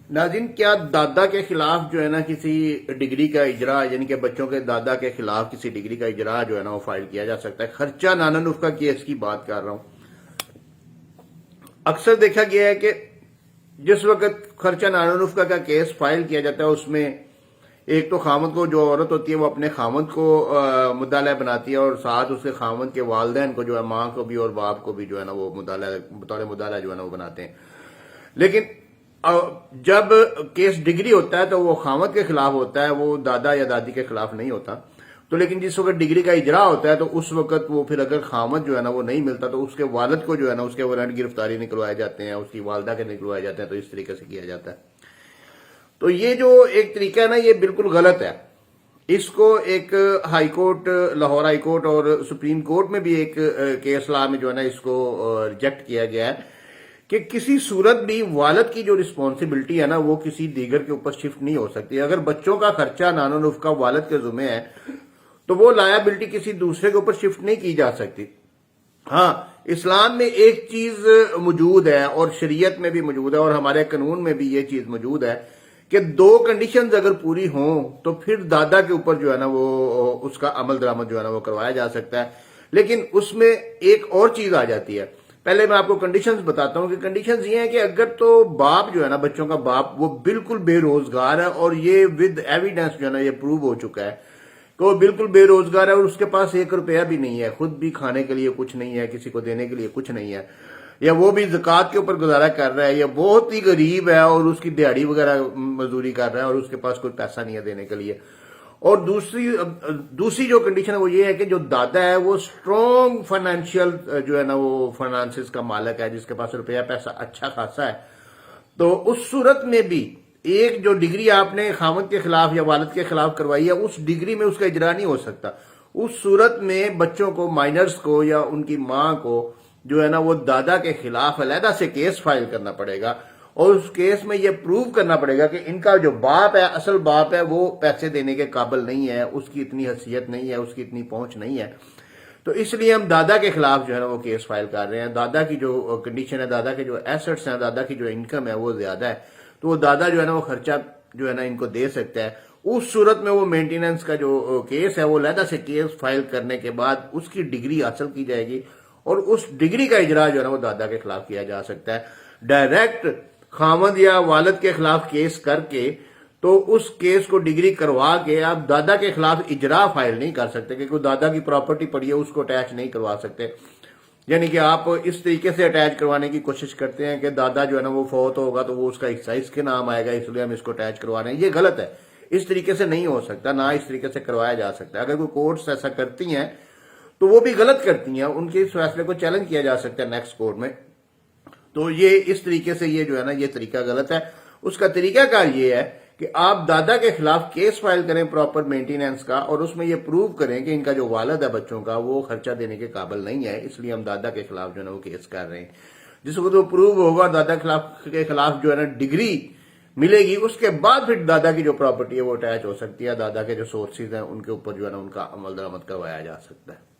ناظرین، کیا دادا کے خلاف جو ہے نا کسی ڈگری کا اجرا، یعنی کہ بچوں کے دادا کے خلاف کسی ڈگری کا اجرا جو ہے نا وہ فائل کیا جا سکتا ہے؟ خرچہ نانانفقہ کیس کی بات کر رہا ہوں۔ اکثر دیکھا گیا ہے کہ جس وقت خرچہ نانانفقہ کا کیس فائل کیا جاتا ہے، اس میں ایک تو خامد کو، جو عورت ہوتی ہے وہ اپنے خامد کو مدعا بناتی ہے، اور ساتھ اس کے خامد کے والدین کو جو ہے، ماں کو بھی اور باپ کو بھی جو ہے نا وہ بطور مدعا جو ہے نا وہ بناتے ہیں۔ لیکن جب کیس ڈگری ہوتا ہے تو وہ خامد کے خلاف ہوتا ہے، وہ دادا یا دادی کے خلاف نہیں ہوتا۔ تو لیکن جس وقت ڈگری کا اجرا ہوتا ہے تو اس وقت وہ پھر اگر خامد جو ہے نا وہ نہیں ملتا تو اس کے والد کو جو ہے نا اس کے وارنٹ گرفتاری نکلوائے جاتے ہیں، اس کی والدہ کے نکلوائے جاتے ہیں۔ تو اس طریقے سے کیا جاتا ہے۔ تو یہ جو ایک طریقہ ہے نا، یہ بالکل غلط ہے۔ اس کو ایک high court, Lahore high court اور سپریم کورٹ میں بھی ایک کیس لا میں جو ہے نا اس کو ریجیکٹ کیا گیا ہے کہ کسی صورت بھی والد کی جو رسپانسبلٹی ہے نا وہ کسی دیگر کے اوپر شفٹ نہیں ہو سکتی۔ اگر بچوں کا خرچہ نانانفقہ والد کے ذمہ ہے تو وہ لائبلٹی کسی دوسرے کے اوپر شفٹ نہیں کی جا سکتی۔ ہاں، اسلام میں ایک چیز موجود ہے اور شریعت میں بھی موجود ہے اور ہمارے قانون میں بھی یہ چیز موجود ہے کہ دو کنڈیشنز اگر پوری ہوں تو پھر دادا کے اوپر جو ہے نا وہ اس کا عمل درآمد جو ہے نا وہ کروایا جا سکتا ہے۔ لیکن اس میں ایک اور چیز آ جاتی ہے۔ پہلے میں آپ کو کنڈیشنز بتاتا ہوں کہ کنڈیشنز یہ ہیں کہ اگر تو باپ جو ہے نا، بچوں کا باپ، وہ بالکل بے روزگار ہے اور یہ ود ایویڈنس جو ہے نا یہ پروو ہو چکا ہے کہ وہ بالکل بے روزگار ہے اور اس کے پاس 1 روپیہ بھی نہیں ہے، خود بھی کھانے کے لیے کچھ نہیں ہے، کسی کو دینے کے لیے کچھ نہیں ہے، یا وہ بھی زکوٰۃ کے اوپر گزارا کر رہا ہے، یا بہت ہی غریب ہے اور اس کی دیہڑی وغیرہ مزدوری کر رہا ہے اور اس کے پاس کوئی پیسہ نہیں ہے دینے کے لیے۔ اور دوسری جو کنڈیشن ہے وہ یہ ہے کہ جو دادا ہے وہ اسٹرانگ فائنینشیل جو ہے نا وہ فائنانسز کا مالک ہے، جس کے پاس روپیہ پیسہ اچھا خاصا ہے۔ تو اس صورت میں بھی ایک جو ڈگری آپ نے خامد کے خلاف یا والد کے خلاف کروائی ہے، اس ڈگری میں اس کا اجرا نہیں ہو سکتا۔ اس صورت میں بچوں کو، مائنرز کو یا ان کی ماں کو جو ہے نا وہ دادا کے خلاف علیحدہ سے کیس فائل کرنا پڑے گا، اور اس کیس میں یہ پروو کرنا پڑے گا کہ ان کا جو باپ ہے، اصل باپ ہے، وہ پیسے دینے کے قابل نہیں ہے، اس کی اتنی حیثیت نہیں ہے، اس کی اتنی پہنچ نہیں ہے۔ تو اس لیے ہم دادا کے خلاف جو ہے نا وہ کیس فائل کر رہے ہیں۔ دادا کی جو کنڈیشن ہے، دادا کے جو ایسٹس ہیں، دادا کی جو انکم ہے وہ زیادہ ہے، تو وہ دادا جو ہے نا وہ خرچہ جو ہے نا ان کو دے سکتا ہے۔ اس صورت میں وہ مینٹیننس کا جو کیس ہے وہ علیحدہ سے کیس فائل کرنے کے بعد اس کی ڈگری حاصل کی جائے گی اور اس ڈگری کا اجرا جو ہے نا وہ دادا کے خلاف کیا جا سکتا ہے۔ ڈائریکٹ خامد یا والد کے خلاف کیس کر کے تو اس کیس کو ڈگری کروا کے آپ دادا کے خلاف اجرا فائل نہیں کر سکتے، کہ کوئی دادا کی پراپرٹی پڑی ہے اس کو اٹیچ نہیں کروا سکتے۔ یعنی کہ آپ اس طریقے سے اٹیچ کروانے کی کوشش کرتے ہیں کہ دادا جو ہے نا وہ فوت ہوگا تو وہ اس کا حصہ اس کے نام آئے گا، اس لیے ہم اس کو اٹیچ کروا رہے ہیں۔ یہ غلط ہے، اس طریقے سے نہیں ہو سکتا، نہ اس طریقے سے کروایا جا سکتا ہے۔ اگر کوئی کورٹس ایسا کرتی ہیں تو وہ بھی غلط کرتی ہیں، ان کے اس فیصلے کو چیلنج کیا جا سکتا ہے نیکسٹ کورٹ میں۔ تو یہ اس طریقے سے یہ جو ہے نا یہ طریقہ غلط ہے۔ اس کا طریقہ کار یہ ہے کہ آپ دادا کے خلاف کیس فائل کریں پراپر مینٹیننس کا، اور اس میں یہ پروو کریں کہ ان کا جو والد ہے بچوں کا وہ خرچہ دینے کے قابل نہیں ہے، اس لیے ہم دادا کے خلاف جو ہے نا وہ کیس کر رہے ہیں۔ جس وقت وہ پروو ہوگا، دادا کے خلاف جو ہے نا ڈگری ملے گی، اس کے بعد پھر دادا کی جو پراپرٹی ہے وہ اٹیچ ہو سکتی ہے، دادا کے جو سورسز ہیں ان کے اوپر جو ہے نا ان کا عمل درآمد کروایا جا سکتا ہے۔